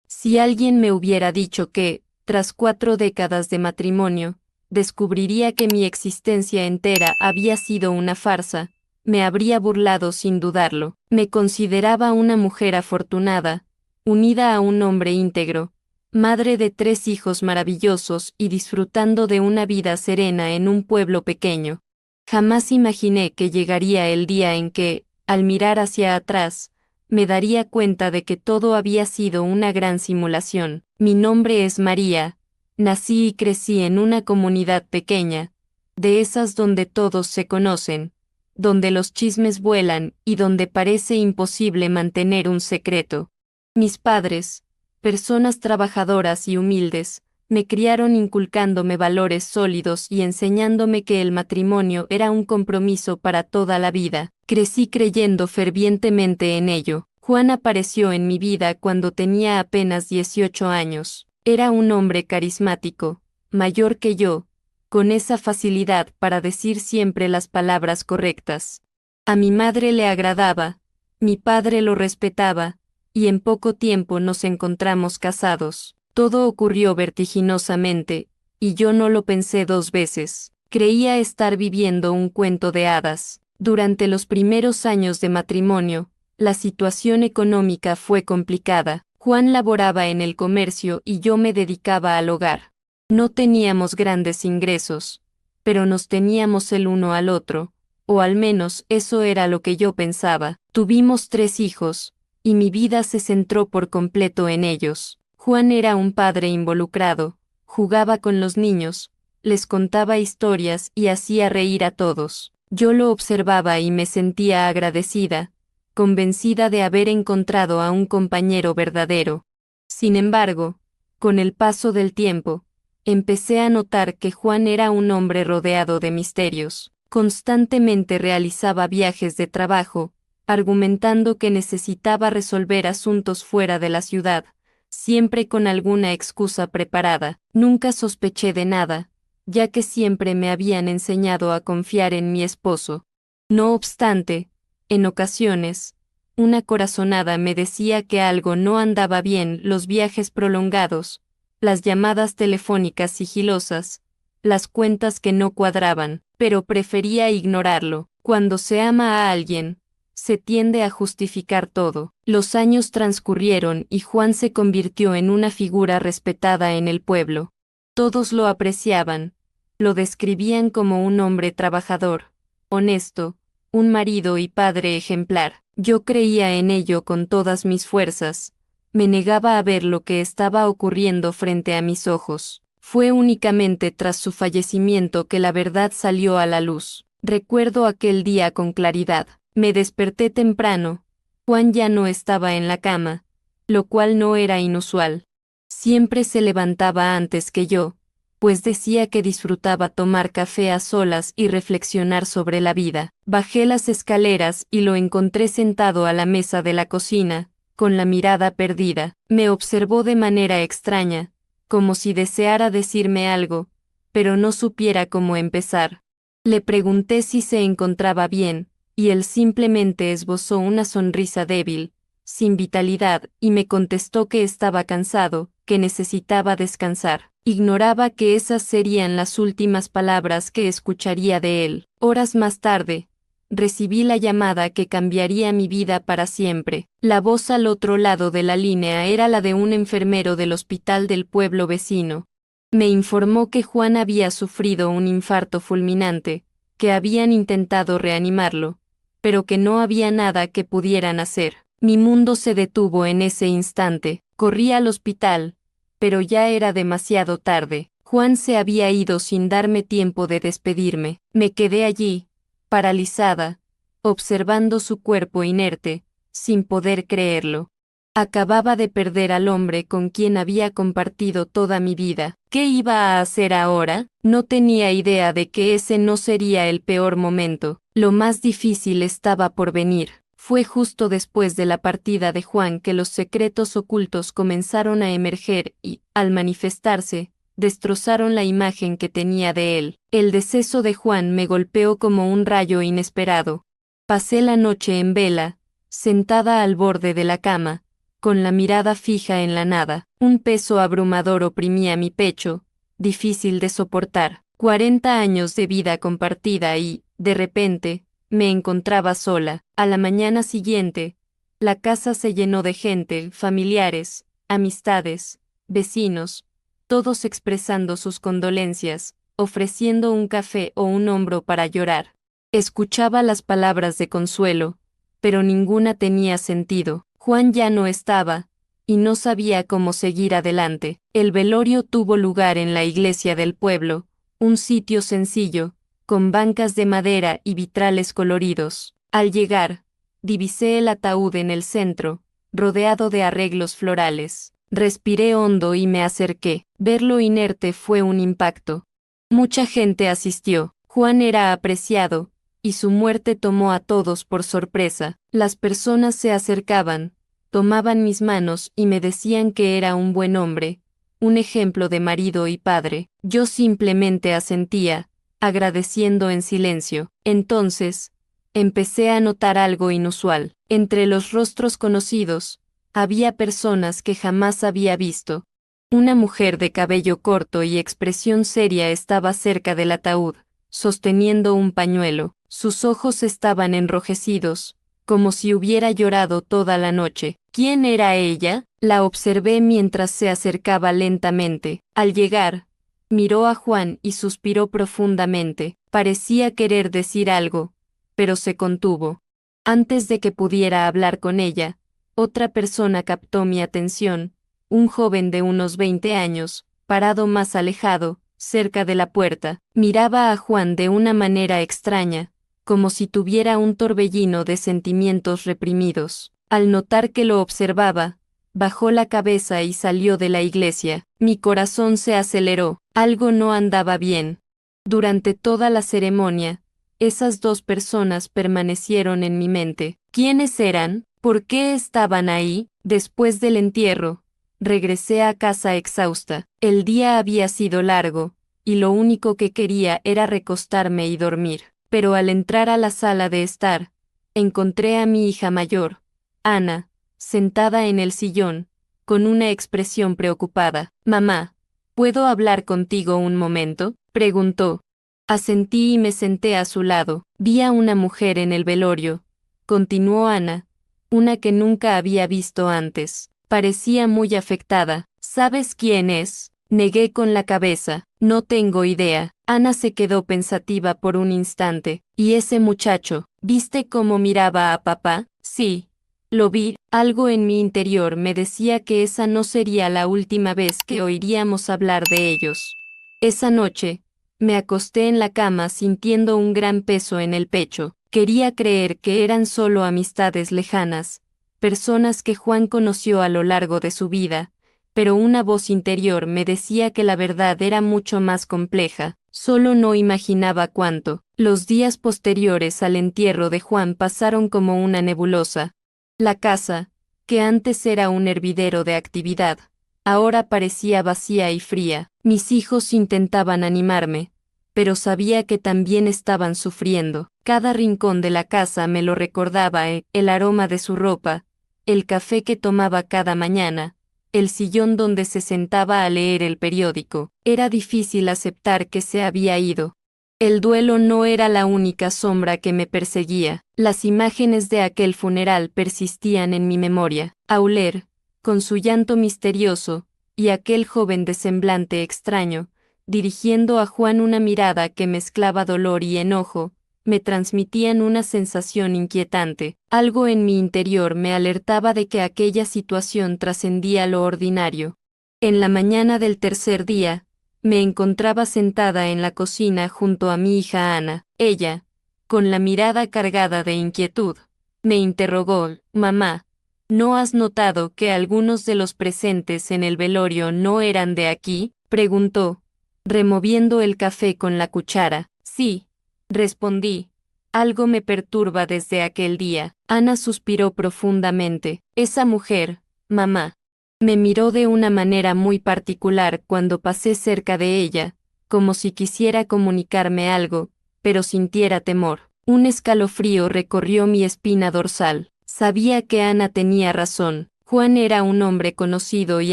Si alguien me hubiera dicho que, tras 4 décadas de matrimonio, descubriría que mi existencia entera había sido una farsa, me habría burlado sin dudarlo. Me consideraba una mujer afortunada, unida a un hombre íntegro, madre de 3 hijos maravillosos y disfrutando de una vida serena en un pueblo pequeño. Jamás imaginé que llegaría el día en que, al mirar hacia atrás, me daría cuenta de que todo había sido una gran simulación. Mi nombre es María, nací y crecí en una comunidad pequeña, de esas donde todos se conocen, donde los chismes vuelan y donde parece imposible mantener un secreto. Mis padres, personas trabajadoras y humildes, me criaron inculcándome valores sólidos y enseñándome que el matrimonio era un compromiso para toda la vida. Crecí creyendo fervientemente en ello. Juan apareció en mi vida cuando tenía apenas 18 años. Era un hombre carismático, mayor que yo, con esa facilidad para decir siempre las palabras correctas. A mi madre le agradaba, mi padre lo respetaba, y en poco tiempo nos encontramos casados. Todo ocurrió vertiginosamente, y yo no lo pensé 2 veces. Creía estar viviendo un cuento de hadas. Durante los primeros años de matrimonio, la situación económica fue complicada. Juan laboraba en el comercio y yo me dedicaba al hogar. No teníamos grandes ingresos, pero nos teníamos el uno al otro, o al menos eso era lo que yo pensaba. Tuvimos 3 hijos, y mi vida se centró por completo en ellos. Juan era un padre involucrado, jugaba con los niños, les contaba historias y hacía reír a todos. Yo lo observaba y me sentía agradecida, convencida de haber encontrado a un compañero verdadero. Sin embargo, con el paso del tiempo, empecé a notar que Juan era un hombre rodeado de misterios. Constantemente realizaba viajes de trabajo, argumentando que necesitaba resolver asuntos fuera de la ciudad, siempre con alguna excusa preparada. Nunca sospeché de nada, ya que siempre me habían enseñado a confiar en mi esposo. No obstante, en ocasiones, una corazonada me decía que algo no andaba bien: los viajes prolongados, las llamadas telefónicas sigilosas, las cuentas que no cuadraban, pero prefería ignorarlo. Cuando se ama a alguien, se tiende a justificar todo. Los años transcurrieron y Juan se convirtió en una figura respetada en el pueblo. Todos lo apreciaban, lo describían como un hombre trabajador, honesto, un marido y padre ejemplar. Yo creía en ello con todas mis fuerzas, me negaba a ver lo que estaba ocurriendo frente a mis ojos. Fue únicamente tras su fallecimiento que la verdad salió a la luz. Recuerdo aquel día con claridad. Me desperté temprano. Juan ya no estaba en la cama, lo cual no era inusual. Siempre se levantaba antes que yo, pues decía que disfrutaba tomar café a solas y reflexionar sobre la vida. Bajé las escaleras y lo encontré sentado a la mesa de la cocina, con la mirada perdida. Me observó de manera extraña, como si deseara decirme algo, pero no supiera cómo empezar. Le pregunté si se encontraba bien, y él simplemente esbozó una sonrisa débil, sin vitalidad, y me contestó que estaba cansado, que necesitaba descansar. Ignoraba que esas serían las últimas palabras que escucharía de él. Horas más tarde, recibí la llamada que cambiaría mi vida para siempre. La voz al otro lado de la línea era la de un enfermero del hospital del pueblo vecino. Me informó que Juan había sufrido un infarto fulminante, que habían intentado reanimarlo, pero que no había nada que pudieran hacer. Mi mundo se detuvo en ese instante. Corrí al hospital, pero ya era demasiado tarde. Juan se había ido sin darme tiempo de despedirme. Me quedé allí, paralizada, observando su cuerpo inerte, sin poder creerlo. Acababa de perder al hombre con quien había compartido toda mi vida. ¿Qué iba a hacer ahora? No tenía idea de que ese no sería el peor momento. Lo más difícil estaba por venir. Fue justo después de la partida de Juan que los secretos ocultos comenzaron a emerger y, al manifestarse, destrozaron la imagen que tenía de él. El deceso de Juan me golpeó como un rayo inesperado. Pasé la noche en vela, sentada al borde de la cama, con la mirada fija en la nada. Un peso abrumador oprimía mi pecho, difícil de soportar. 40 años de vida compartida y, de repente, me encontraba sola. A la mañana siguiente, la casa se llenó de gente, familiares, amistades, vecinos, todos expresando sus condolencias, ofreciendo un café o un hombro para llorar. Escuchaba las palabras de consuelo, pero ninguna tenía sentido. Juan ya no estaba, y no sabía cómo seguir adelante. El velorio tuvo lugar en la iglesia del pueblo, un sitio sencillo, con bancas de madera y vitrales coloridos. Al llegar, divisé el ataúd en el centro, rodeado de arreglos florales. Respiré hondo y me acerqué. Verlo inerte fue un impacto. Mucha gente asistió. Juan era apreciado, y su muerte tomó a todos por sorpresa. Las personas se acercaban, tomaban mis manos y me decían que era un buen hombre, un ejemplo de marido y padre. Yo simplemente asentía, agradeciendo en silencio. Entonces, empecé a notar algo inusual. Entre los rostros conocidos, había personas que jamás había visto. Una mujer de cabello corto y expresión seria estaba cerca del ataúd, sosteniendo un pañuelo. Sus ojos estaban enrojecidos, como si hubiera llorado toda la noche. ¿Quién era ella? La observé mientras se acercaba lentamente. Al llegar, miró a Juan y suspiró profundamente. Parecía querer decir algo, pero se contuvo. Antes de que pudiera hablar con ella, otra persona captó mi atención, un joven de unos 20 años, parado más alejado, cerca de la puerta. Miraba a Juan de una manera extraña, como si tuviera un torbellino de sentimientos reprimidos. Al notar que lo observaba, bajó la cabeza y salió de la iglesia. Mi corazón se aceleró, algo no andaba bien. Durante toda la ceremonia, esas dos personas permanecieron en mi mente. ¿Quiénes eran? ¿Por qué estaban ahí? Después del entierro, regresé a casa exhausta. El día había sido largo, y lo único que quería era recostarme y dormir. Pero al entrar a la sala de estar, encontré a mi hija mayor, Ana, sentada en el sillón, con una expresión preocupada. «Mamá, ¿puedo hablar contigo un momento?», preguntó. Asentí y me senté a su lado. «Vi a una mujer en el velorio», continuó Ana, «una que nunca había visto antes. Parecía muy afectada. ¿Sabes quién es?». Negué con la cabeza. «No tengo idea». Ana se quedó pensativa por un instante. «¿Y ese muchacho? ¿Viste cómo miraba a papá?». «Sí, lo vi». Algo en mi interior me decía que esa no sería la última vez que oiríamos hablar de ellos. Esa noche, me acosté en la cama sintiendo un gran peso en el pecho. Quería creer que eran solo amistades lejanas, personas que Juan conoció a lo largo de su vida, pero una voz interior me decía que la verdad era mucho más compleja. Solo no imaginaba cuánto. Los días posteriores al entierro de Juan pasaron como una nebulosa. La casa, que antes era un hervidero de actividad, ahora parecía vacía y fría. Mis hijos intentaban animarme, pero sabía que también estaban sufriendo. Cada rincón de la casa me lo recordaba, el aroma de su ropa, el café que tomaba cada mañana, el sillón donde se sentaba a leer el periódico. Era difícil aceptar que se había ido. El duelo no era la única sombra que me perseguía. Las imágenes de aquel funeral persistían en mi memoria. Auler, con su llanto misterioso, y aquel joven de semblante extraño, dirigiendo a Juan una mirada que mezclaba dolor y enojo, me transmitían una sensación inquietante. Algo en mi interior me alertaba de que aquella situación trascendía lo ordinario. En la mañana del tercer día, me encontraba sentada en la cocina junto a mi hija Ana. Ella, con la mirada cargada de inquietud, me interrogó: «Mamá, ¿no has notado que algunos de los presentes en el velorio no eran de aquí?», preguntó, removiendo el café con la cuchara. «Sí», respondí. «Algo me perturba desde aquel día». Ana suspiró profundamente. «Esa mujer, mamá, me miró de una manera muy particular cuando pasé cerca de ella, como si quisiera comunicarme algo, pero sintiera temor. Un escalofrío recorrió mi espina dorsal. Sabía que Ana tenía razón. Juan era un hombre conocido y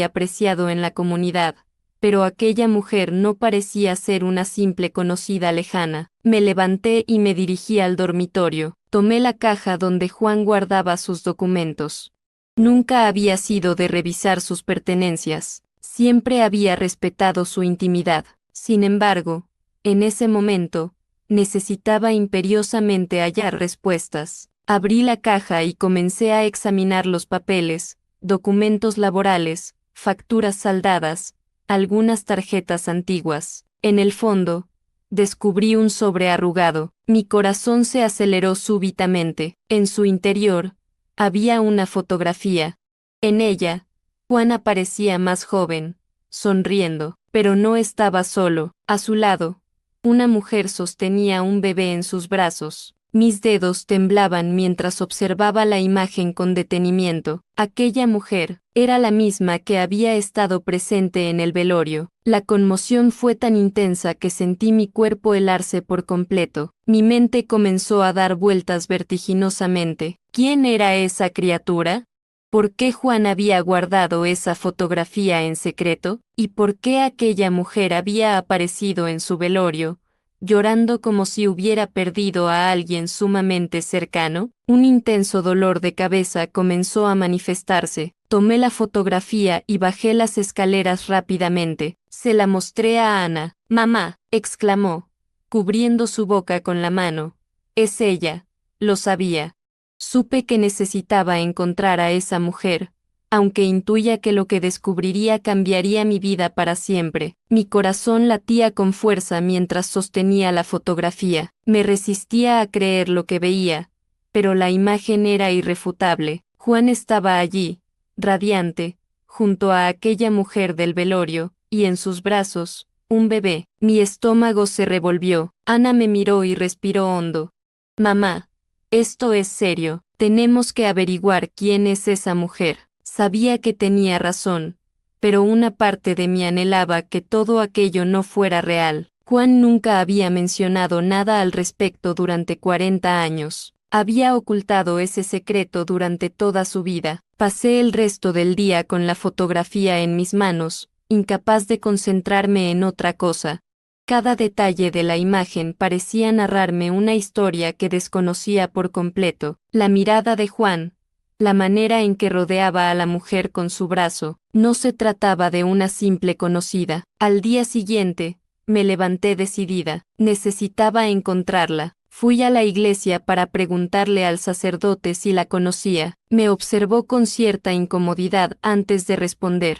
apreciado en la comunidad, pero aquella mujer no parecía ser una simple conocida lejana. Me levanté y me dirigí al dormitorio. Tomé la caja donde Juan guardaba sus documentos. Nunca había sido de revisar sus pertenencias. Siempre había respetado su intimidad. Sin embargo, en ese momento, necesitaba imperiosamente hallar respuestas. Abrí la caja y comencé a examinar los papeles, documentos laborales, facturas saldadas, algunas tarjetas antiguas. En el fondo, descubrí un sobre arrugado. Mi corazón se aceleró súbitamente. En su interior, había una fotografía. En ella, Juan aparecía más joven, sonriendo, pero no estaba solo. A su lado, una mujer sostenía un bebé en sus brazos. Mis dedos temblaban mientras observaba la imagen con detenimiento. Aquella mujer era la misma que había estado presente en el velorio. La conmoción fue tan intensa que sentí mi cuerpo helarse por completo. Mi mente comenzó a dar vueltas vertiginosamente. ¿Quién era esa criatura? ¿Por qué Juan había guardado esa fotografía en secreto? ¿Y por qué aquella mujer había aparecido en su velorio, llorando como si hubiera perdido a alguien sumamente cercano? Un intenso dolor de cabeza comenzó a manifestarse. Tomé la fotografía y bajé las escaleras rápidamente. Se la mostré a Ana. «Mamá», exclamó, cubriendo su boca con la mano. «Es ella». Lo sabía. Supe que necesitaba encontrar a esa mujer, aunque intuía que lo que descubriría cambiaría mi vida para siempre. Mi corazón latía con fuerza mientras sostenía la fotografía. Me resistía a creer lo que veía, pero la imagen era irrefutable. Juan estaba allí, radiante, junto a aquella mujer del velorio, y en sus brazos, un bebé. Mi estómago se revolvió. Ana me miró y respiró hondo. «Mamá, esto es serio. Tenemos que averiguar quién es esa mujer». Sabía que tenía razón, pero una parte de mí anhelaba que todo aquello no fuera real. Juan nunca había mencionado nada al respecto durante 40 años. Había ocultado ese secreto durante toda su vida. Pasé el resto del día con la fotografía en mis manos, incapaz de concentrarme en otra cosa. Cada detalle de la imagen parecía narrarme una historia que desconocía por completo. La mirada de Juan, la manera en que rodeaba a la mujer con su brazo, no se trataba de una simple conocida. Al día siguiente, me levanté decidida. Necesitaba encontrarla. Fui a la iglesia para preguntarle al sacerdote si la conocía. Me observó con cierta incomodidad antes de responder.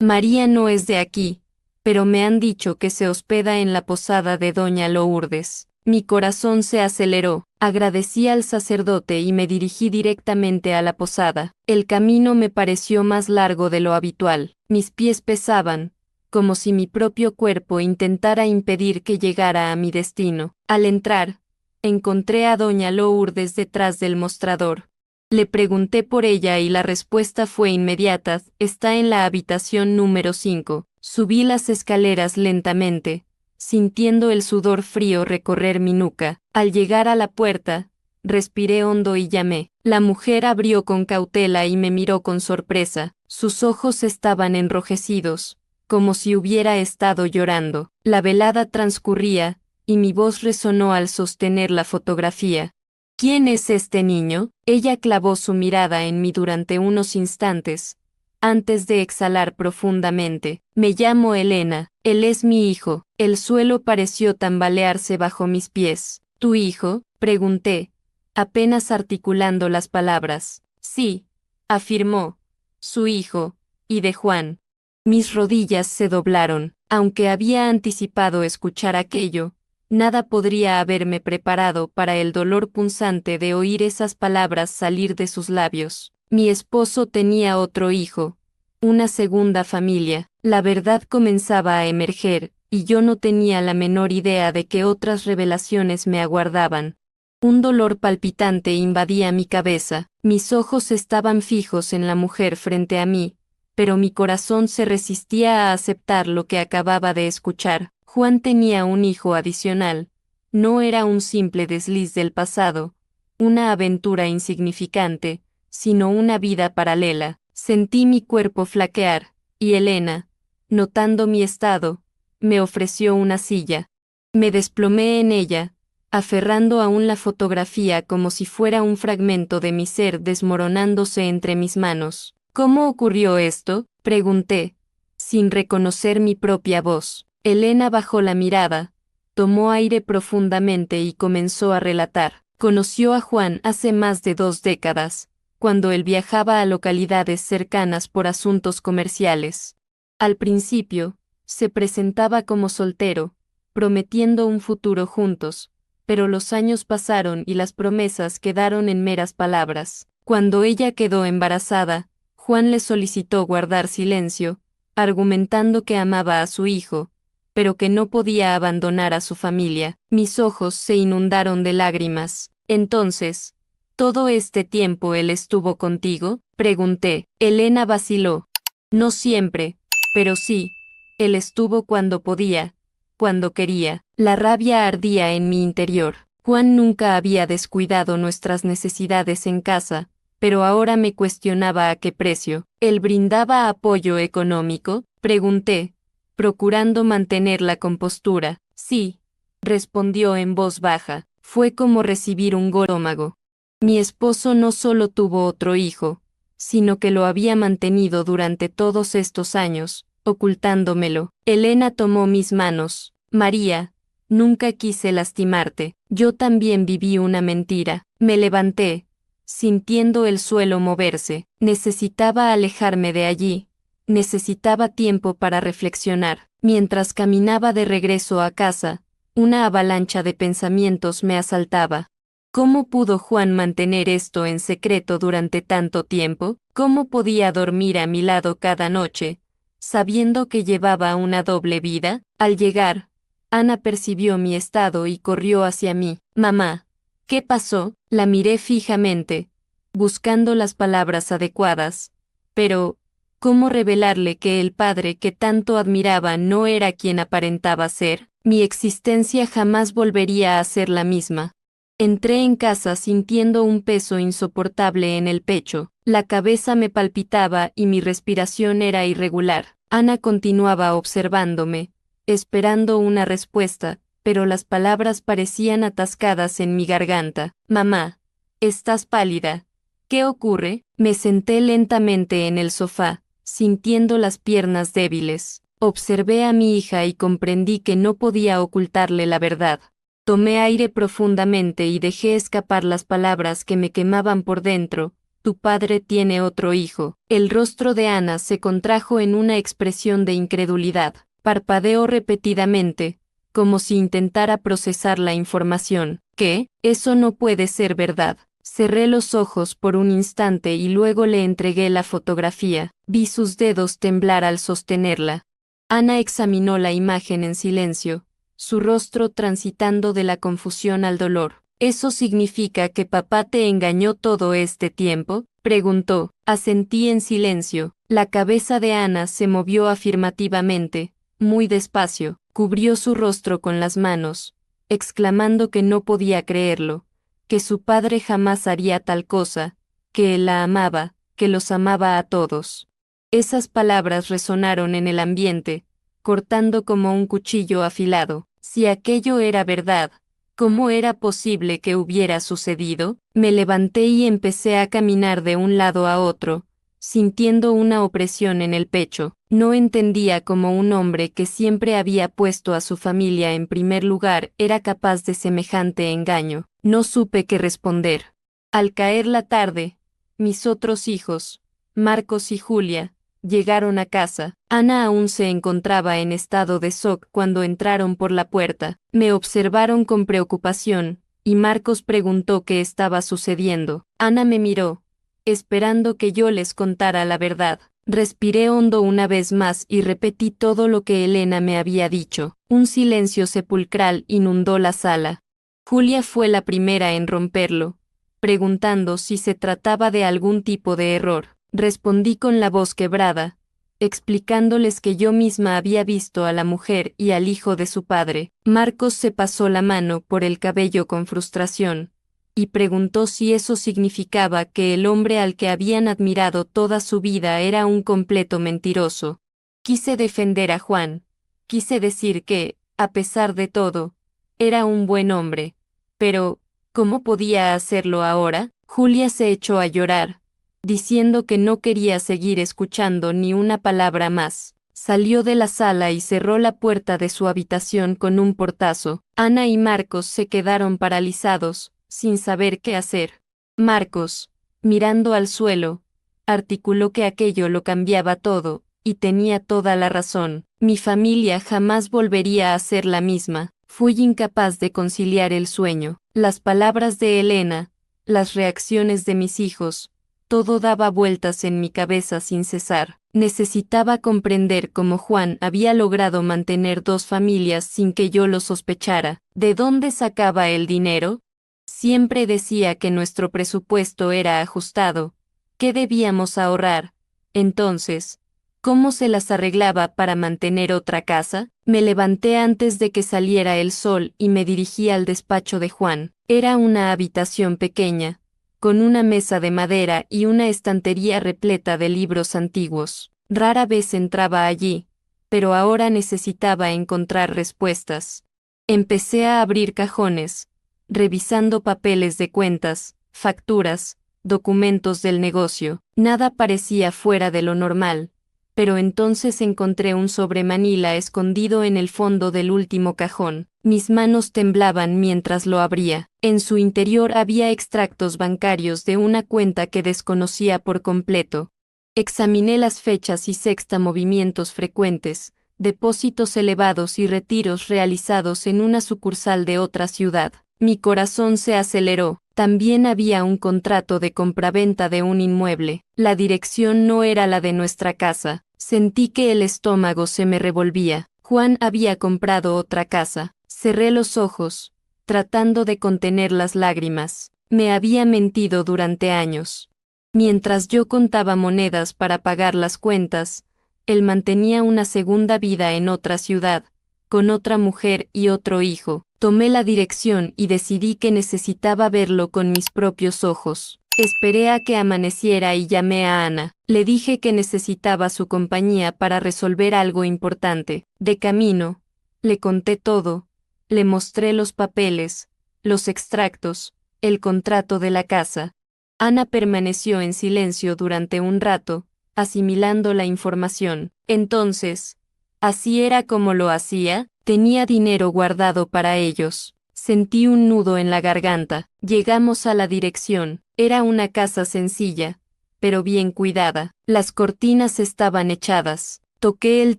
«María no es de aquí, pero me han dicho que se hospeda en la posada de Doña Lourdes». Mi corazón se aceleró. Agradecí al sacerdote y me dirigí directamente a la posada. El camino me pareció más largo de lo habitual. Mis pies pesaban, como si mi propio cuerpo intentara impedir que llegara a mi destino. Al entrar, encontré a Doña Lourdes detrás del mostrador. Le pregunté por ella y la respuesta fue inmediata: «Está en la habitación número 5». Subí las escaleras lentamente, sintiendo el sudor frío recorrer mi nuca. Al llegar a la puerta, respiré hondo y llamé. La mujer abrió con cautela y me miró con sorpresa. Sus ojos estaban enrojecidos, como si hubiera estado llorando. La velada transcurría, y mi voz resonó al sostener la fotografía. «¿Quién es este niño?». Ella clavó su mirada en mí durante unos instantes, antes de exhalar profundamente. «Me llamo Elena, él es mi hijo». El suelo pareció tambalearse bajo mis pies. «¿Tu hijo?», pregunté, apenas articulando las palabras. «Sí», afirmó, «su hijo, y de Juan». Mis rodillas se doblaron. Aunque había anticipado escuchar aquello, nada podría haberme preparado para el dolor punzante de oír esas palabras salir de sus labios. Mi esposo tenía otro hijo, una segunda familia. La verdad comenzaba a emerger, y yo no tenía la menor idea de que otras revelaciones me aguardaban. Un dolor palpitante invadía mi cabeza. Mis ojos estaban fijos en la mujer frente a mí, pero mi corazón se resistía a aceptar lo que acababa de escuchar. Juan tenía un hijo adicional. No era un simple desliz del pasado, una aventura insignificante, sino una vida paralela. Sentí mi cuerpo flaquear, y Elena, notando mi estado, me ofreció una silla. Me desplomé en ella, aferrando aún la fotografía como si fuera un fragmento de mi ser desmoronándose entre mis manos. ¿Cómo ocurrió esto?, pregunté, sin reconocer mi propia voz. Elena bajó la mirada, tomó aire profundamente y comenzó a relatar. Conoció a Juan hace más de 2 décadas, cuando él viajaba a localidades cercanas por asuntos comerciales. Al principio, se presentaba como soltero, prometiendo un futuro juntos, pero los años pasaron y las promesas quedaron en meras palabras. Cuando ella quedó embarazada, Juan le solicitó guardar silencio, argumentando que amaba a su hijo, pero que no podía abandonar a su familia. Mis ojos se inundaron de lágrimas. Entonces, ¿todo este tiempo él estuvo contigo?, pregunté. Elena vaciló. No siempre, pero sí, él estuvo cuando podía, cuando quería. La rabia ardía en mi interior. Juan nunca había descuidado nuestras necesidades en casa, pero ahora me cuestionaba a qué precio. ¿Él brindaba apoyo económico?, pregunté, procurando mantener la compostura. Sí, respondió en voz baja. Fue como recibir un golómago. Mi esposo no solo tuvo otro hijo, sino que lo había mantenido durante todos estos años, ocultándomelo. Elena tomó mis manos. María, nunca quise lastimarte. Yo también viví una mentira. Me levanté, sintiendo el suelo moverse. Necesitaba alejarme de allí. Necesitaba tiempo para reflexionar. Mientras caminaba de regreso a casa, una avalancha de pensamientos me asaltaba. ¿Cómo pudo Juan mantener esto en secreto durante tanto tiempo? ¿Cómo podía dormir a mi lado cada noche, sabiendo que llevaba una doble vida? Al llegar, Ana percibió mi estado y corrió hacia mí. Mamá, ¿qué pasó? La miré fijamente, buscando las palabras adecuadas. Pero, ¿cómo revelarle que el padre que tanto admiraba no era quien aparentaba ser? Mi existencia jamás volvería a ser la misma. Entré en casa sintiendo un peso insoportable en el pecho, la cabeza me palpitaba y mi respiración era irregular. Ana continuaba observándome, esperando una respuesta, pero las palabras parecían atascadas en mi garganta. Mamá, estás pálida. ¿Qué ocurre? Me senté lentamente en el sofá, sintiendo las piernas débiles. Observé a mi hija y comprendí que no podía ocultarle la verdad. Tomé aire profundamente y dejé escapar las palabras que me quemaban por dentro. Tu padre tiene otro hijo. El rostro de Ana se contrajo en una expresión de incredulidad. Parpadeó repetidamente, como si intentara procesar la información. ¿Qué? Eso no puede ser verdad. Cerré los ojos por un instante y luego le entregué la fotografía. Vi sus dedos temblar al sostenerla. Ana examinó la imagen en silencio, su rostro transitando de la confusión al dolor. ¿Eso significa que papá te engañó todo este tiempo?, preguntó. Asentí en silencio. La cabeza de Ana se movió afirmativamente, muy despacio, cubrió su rostro con las manos, exclamando que no podía creerlo, que su padre jamás haría tal cosa, que él la amaba, que los amaba a todos. Esas palabras resonaron en el ambiente, cortando como un cuchillo afilado. Si aquello era verdad, ¿cómo era posible que hubiera sucedido? Me levanté y empecé a caminar de un lado a otro, sintiendo una opresión en el pecho. No entendía cómo un hombre que siempre había puesto a su familia en primer lugar era capaz de semejante engaño. No supe qué responder. Al caer la tarde, mis otros hijos, Marcos y Julia, llegaron a casa. Ana aún se encontraba en estado de shock cuando entraron por la puerta. Me observaron con preocupación, y Marcos preguntó qué estaba sucediendo. Ana me miró, esperando que yo les contara la verdad. Respiré hondo una vez más y repetí todo lo que Elena me había dicho. Un silencio sepulcral inundó la sala. Julia fue la primera en romperlo, preguntando si se trataba de algún tipo de error. Respondí con la voz quebrada, explicándoles que yo misma había visto a la mujer y al hijo de su padre. Marcos se pasó la mano por el cabello con frustración, y preguntó si eso significaba que el hombre al que habían admirado toda su vida era un completo mentiroso. Quise defender a Juan. Quise decir que, a pesar de todo, era un buen hombre. Pero, ¿cómo podía hacerlo ahora? Julia se echó a llorar, diciendo que no quería seguir escuchando ni una palabra más. Salió de la sala y cerró la puerta de su habitación con un portazo. Ana y Marcos se quedaron paralizados, sin saber qué hacer. Marcos, mirando al suelo, articuló que aquello lo cambiaba todo, y tenía toda la razón. Mi familia jamás volvería a ser la misma. Fui incapaz de conciliar el sueño. Las palabras de Elena, las reacciones de mis hijos, todo daba vueltas en mi cabeza sin cesar. Necesitaba comprender cómo Juan había logrado mantener dos familias sin que yo lo sospechara. ¿De dónde sacaba el dinero? Siempre decía que nuestro presupuesto era ajustado, que debíamos ahorrar. Entonces, ¿cómo se las arreglaba para mantener otra casa? Me levanté antes de que saliera el sol y me dirigí al despacho de Juan. Era una habitación pequeña, con una mesa de madera y una estantería repleta de libros antiguos. Rara vez entraba allí, pero ahora necesitaba encontrar respuestas. Empecé a abrir cajones, revisando papeles de cuentas, facturas, documentos del negocio. Nada parecía fuera de lo normal, pero entonces encontré un sobremanila escondido en el fondo del último cajón. Mis manos temblaban mientras lo abría. En su interior había extractos bancarios de una cuenta que desconocía por completo. Examiné las fechas y sexta movimientos frecuentes, depósitos elevados y retiros realizados en una sucursal de otra ciudad. Mi corazón se aceleró. También había un contrato de compraventa de un inmueble. La dirección no era la de nuestra casa. Sentí que el estómago se me revolvía. Juan había comprado otra casa. Cerré los ojos, tratando de contener las lágrimas. Me había mentido durante años. Mientras yo contaba monedas para pagar las cuentas, él mantenía una segunda vida en otra ciudad, con otra mujer y otro hijo. Tomé la dirección y decidí que necesitaba verlo con mis propios ojos. Esperé a que amaneciera y llamé a Ana. Le dije que necesitaba su compañía para resolver algo importante. De camino, le conté todo. Le mostré los papeles, los extractos, el contrato de la casa. Ana permaneció en silencio durante un rato, asimilando la información. Entonces, ¿así era como lo hacía? Tenía dinero guardado para ellos. Sentí un nudo en la garganta. Llegamos a la dirección. Era una casa sencilla, pero bien cuidada. Las cortinas estaban echadas. Toqué el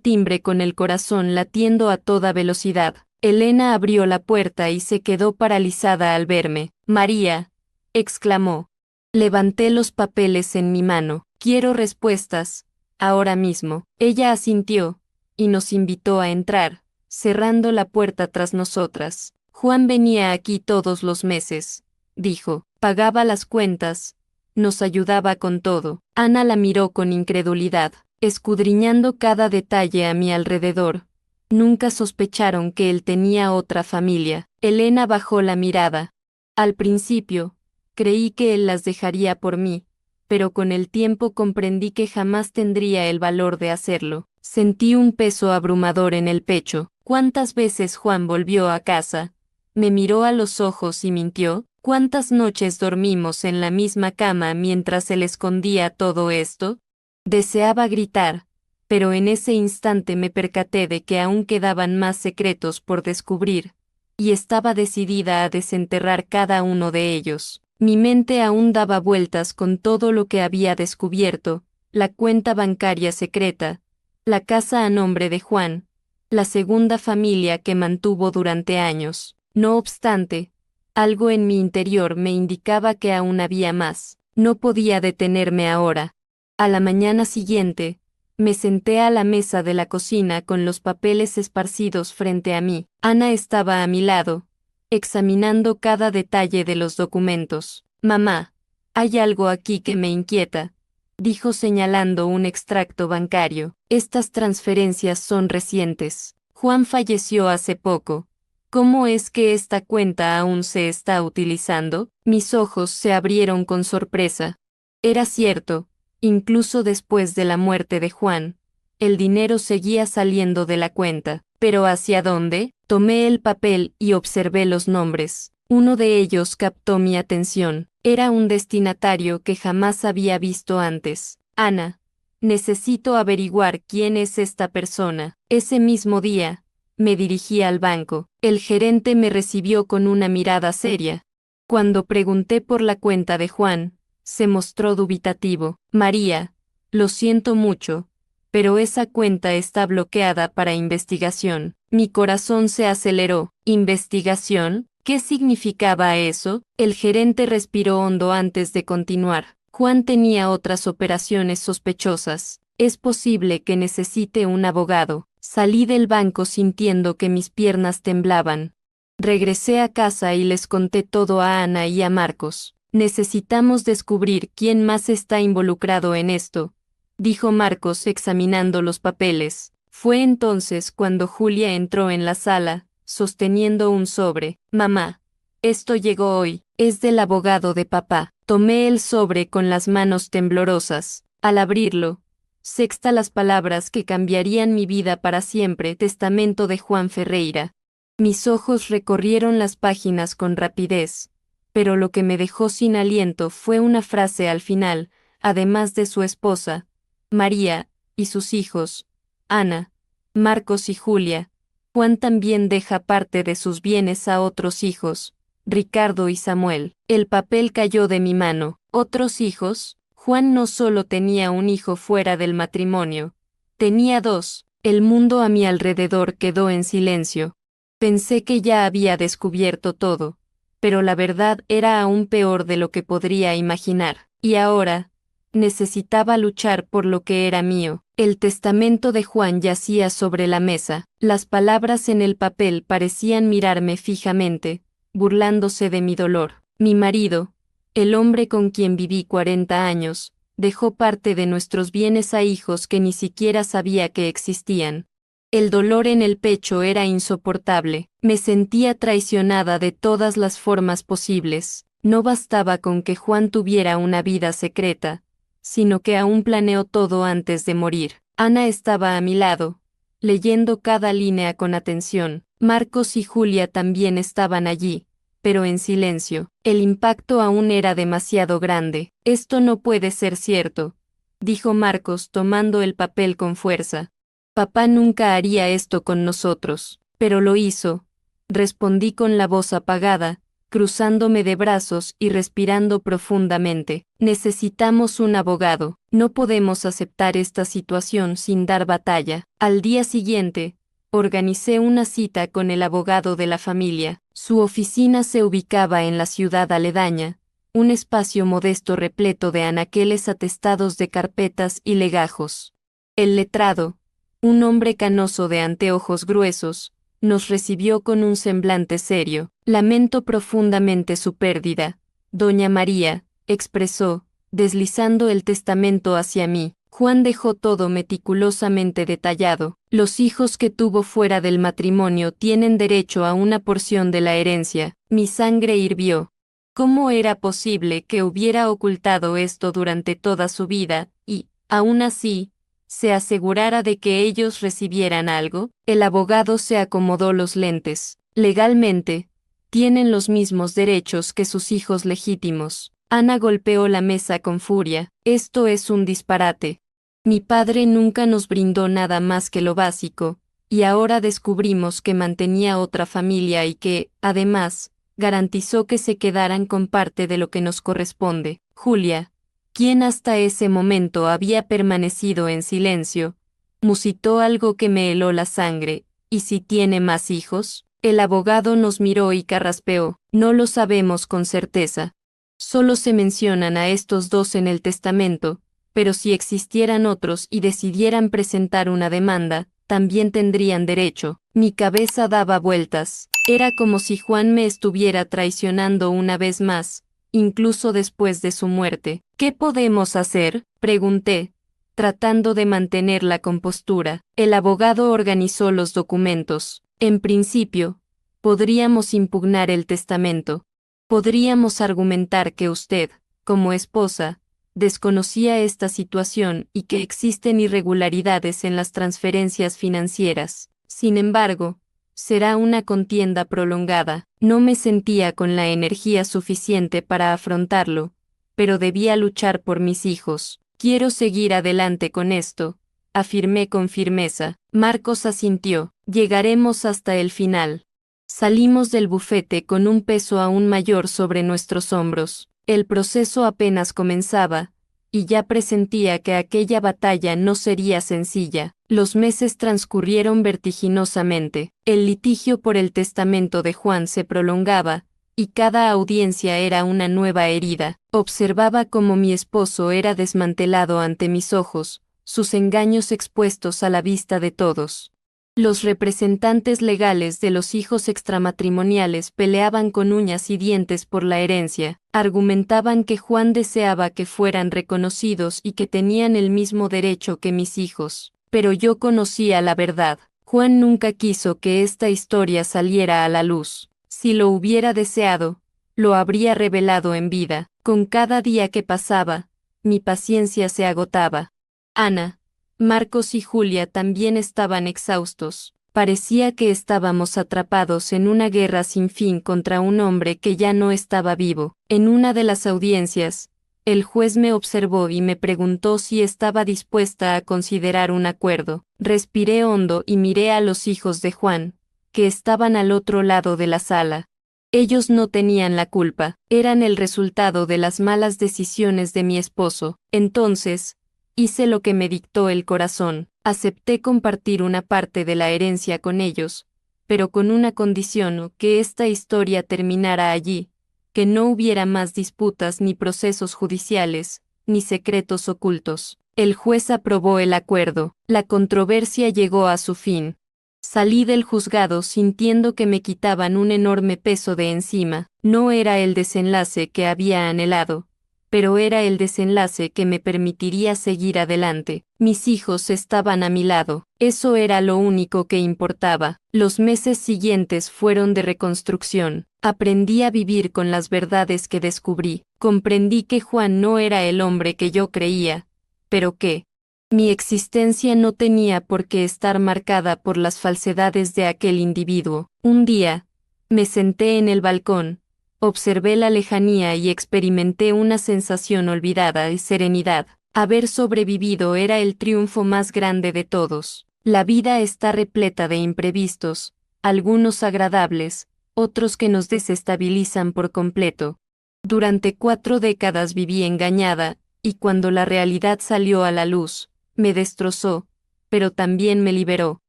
timbre con el corazón latiendo a toda velocidad. Elena abrió la puerta y se quedó paralizada al verme. María, exclamó. Levanté los papeles en mi mano. Quiero respuestas, ahora mismo. Ella asintió, y nos invitó a entrar, cerrando la puerta tras nosotras. Juan venía aquí todos los meses, dijo. Pagaba las cuentas, nos ayudaba con todo. Ana la miró con incredulidad, escudriñando cada detalle a mi alrededor. Nunca sospecharon que él tenía otra familia. Elena bajó la mirada. Al principio, creí que él las dejaría por mí, pero con el tiempo comprendí que jamás tendría el valor de hacerlo. Sentí un peso abrumador en el pecho. ¿Cuántas veces Juan volvió a casa? Me miró a los ojos y mintió. ¿Cuántas noches dormimos en la misma cama mientras él escondía todo esto? Deseaba gritar, pero en ese instante me percaté de que aún quedaban más secretos por descubrir, y estaba decidida a desenterrar cada uno de ellos. Mi mente aún daba vueltas con todo lo que había descubierto, la cuenta bancaria secreta, la casa a nombre de Juan, la segunda familia que mantuvo durante años. No obstante, algo en mi interior me indicaba que aún había más. No podía detenerme ahora. A la mañana siguiente, me senté a la mesa de la cocina con los papeles esparcidos frente a mí. Ana estaba a mi lado, examinando cada detalle de los documentos. Mamá, hay algo aquí que me inquieta, dijo señalando un extracto bancario. Estas transferencias son recientes. Juan falleció hace poco, ¿Cómo es que esta cuenta aún se está utilizando? Mis ojos se abrieron con sorpresa. Era cierto, incluso después de la muerte de Juan, el dinero seguía saliendo de la cuenta. ¿Pero hacia dónde? Tomé el papel y observé los nombres. Uno de ellos captó mi atención. Era un destinatario que jamás había visto antes. Ana. Necesito averiguar quién es esta persona. Ese mismo día, me dirigí al banco. El gerente me recibió con una mirada seria. Cuando pregunté por la cuenta de Juan, se mostró dubitativo. María, lo siento mucho, pero esa cuenta está bloqueada para investigación. Mi corazón se aceleró. ¿Investigación? ¿Qué significaba eso? El gerente respiró hondo antes de continuar. Juan tenía otras operaciones sospechosas. Es posible que necesite un abogado. Salí del banco sintiendo que mis piernas temblaban. Regresé a casa y les conté todo a Ana y a Marcos. Necesitamos descubrir quién más está involucrado en esto, dijo Marcos examinando los papeles. Fue entonces cuando Julia entró en la sala, sosteniendo un sobre. Mamá, esto llegó hoy, es del abogado de papá. Tomé el sobre con las manos temblorosas. Al abrirlo, sexta las palabras que cambiarían mi vida para siempre. Testamento de Juan Ferreira. Mis ojos recorrieron las páginas con rapidez, pero lo que me dejó sin aliento fue una frase al final, además de su esposa, María, y sus hijos, Ana, Marcos y Julia. Juan también deja parte de sus bienes a otros hijos, Ricardo y Samuel. El papel cayó de mi mano. ¿Otros hijos? Juan no solo tenía un hijo fuera del matrimonio, tenía dos. El mundo a mi alrededor quedó en silencio. Pensé que ya había descubierto todo, pero la verdad era aún peor de lo que podría imaginar. Y ahora, necesitaba luchar por lo que era mío. El testamento de Juan yacía sobre la mesa. Las palabras en el papel parecían mirarme fijamente, burlándose de mi dolor. Mi marido, el hombre con quien viví 40 años, dejó parte de nuestros bienes a hijos que ni siquiera sabía que existían. El dolor en el pecho era insoportable. Me sentía traicionada de todas las formas posibles. No bastaba con que Juan tuviera una vida secreta, sino que aún planeó todo antes de morir. Ana estaba a mi lado, leyendo cada línea con atención. Marcos y Julia también estaban allí, pero en silencio. El impacto aún era demasiado grande. Esto no puede ser cierto, dijo Marcos tomando el papel con fuerza. Papá nunca haría esto con nosotros, pero lo hizo, respondí con la voz apagada, cruzándome de brazos y respirando profundamente. Necesitamos un abogado. No podemos aceptar esta situación sin dar batalla. Al día siguiente, organicé una cita con el abogado de la familia. Su oficina se ubicaba en la ciudad aledaña, un espacio modesto repleto de anaqueles atestados de carpetas y legajos. El letrado, un hombre canoso de anteojos gruesos, nos recibió con un semblante serio. Lamento profundamente su pérdida, doña María, expresó, deslizando el testamento hacia mí. Juan dejó todo meticulosamente detallado. Los hijos que tuvo fuera del matrimonio tienen derecho a una porción de la herencia. Mi sangre hirvió. ¿Cómo era posible que hubiera ocultado esto durante toda su vida, y, aún así, se asegurara de que ellos recibieran algo? El abogado se acomodó los lentes. Legalmente, tienen los mismos derechos que sus hijos legítimos. Ana golpeó la mesa con furia. Esto es un disparate. Mi padre nunca nos brindó nada más que lo básico, y ahora descubrimos que mantenía otra familia y que, además, garantizó que se quedaran con parte de lo que nos corresponde. Julia, quien hasta ese momento había permanecido en silencio, musitó algo que me heló la sangre. ¿Y si tiene más hijos? El abogado nos miró y carraspeó. No lo sabemos con certeza. Solo se mencionan a estos dos en el testamento, pero si existieran otros y decidieran presentar una demanda, también tendrían derecho. Mi cabeza daba vueltas. Era como si Juan me estuviera traicionando una vez más, incluso después de su muerte. ¿Qué podemos hacer?, pregunté, tratando de mantener la compostura. El abogado organizó los documentos. En principio, Podríamos impugnar el testamento. Podríamos argumentar que usted, como esposa, desconocía esta situación y que existen irregularidades en las transferencias financieras. Sin embargo, será una contienda prolongada. No me sentía con la energía suficiente para afrontarlo, pero debía luchar por mis hijos. Quiero seguir adelante con esto, afirmé con firmeza. Marcos asintió. Llegaremos hasta el final. Salimos del bufete con un peso aún mayor sobre nuestros hombros. El proceso apenas comenzaba, y ya presentía que aquella batalla no sería sencilla. Los meses transcurrieron vertiginosamente. El litigio por el testamento de Juan se prolongaba, y cada audiencia era una nueva herida. Observaba cómo mi esposo era desmantelado ante mis ojos, sus engaños expuestos a la vista de todos. Los representantes legales de los hijos extramatrimoniales peleaban con uñas y dientes por la herencia, argumentaban que Juan deseaba que fueran reconocidos y que tenían el mismo derecho que mis hijos. Pero yo conocía la verdad. Juan nunca quiso que esta historia saliera a la luz. Si lo hubiera deseado, lo habría revelado en vida. Con cada día que pasaba, mi paciencia se agotaba. Ana, Marcos y Julia también estaban exhaustos. Parecía que estábamos atrapados en una guerra sin fin contra un hombre que ya no estaba vivo. En una de las audiencias, el juez me observó y me preguntó si estaba dispuesta a considerar un acuerdo. Respiré hondo y miré a los hijos de Juan, que estaban al otro lado de la sala. Ellos no tenían la culpa, eran el resultado de las malas decisiones de mi esposo. Entonces, hice lo que me dictó el corazón. Acepté compartir una parte de la herencia con ellos, pero con una condición: que esta historia terminara allí, que no hubiera más disputas ni procesos judiciales, ni secretos ocultos. El juez aprobó el acuerdo. La controversia llegó a su fin. Salí del juzgado sintiendo que me quitaban un enorme peso de encima. No era el desenlace que había anhelado, pero era el desenlace que me permitiría seguir adelante. Mis hijos estaban a mi lado. Eso era lo único que importaba. Los meses siguientes fueron de reconstrucción. Aprendí a vivir con las verdades que descubrí. Comprendí que Juan no era el hombre que yo creía, pero que mi existencia no tenía por qué estar marcada por las falsedades de aquel individuo. Un día, me senté en el balcón, observé la lejanía y experimenté una sensación olvidada y serenidad. Haber sobrevivido era el triunfo más grande de todos. La vida está repleta de imprevistos, algunos agradables, otros que nos desestabilizan por completo. Durante 4 décadas viví engañada, y cuando la realidad salió a la luz, me destrozó, pero también me liberó.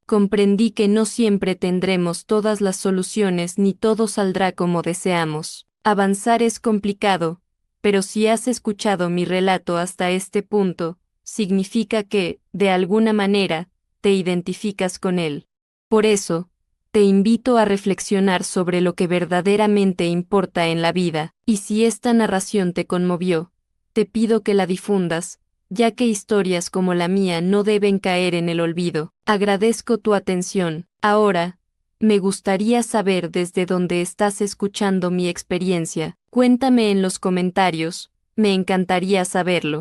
Comprendí que no siempre tendremos todas las soluciones ni todo saldrá como deseamos. Avanzar es complicado, pero si has escuchado mi relato hasta este punto, significa que, de alguna manera, te identificas con él. Por eso, te invito a reflexionar sobre lo que verdaderamente importa en la vida, y si esta narración te conmovió, te pido que la difundas, ya que historias como la mía no deben caer en el olvido. Agradezco tu atención. Ahora, me gustaría saber desde dónde estás escuchando mi experiencia. Cuéntame en los comentarios, me encantaría saberlo.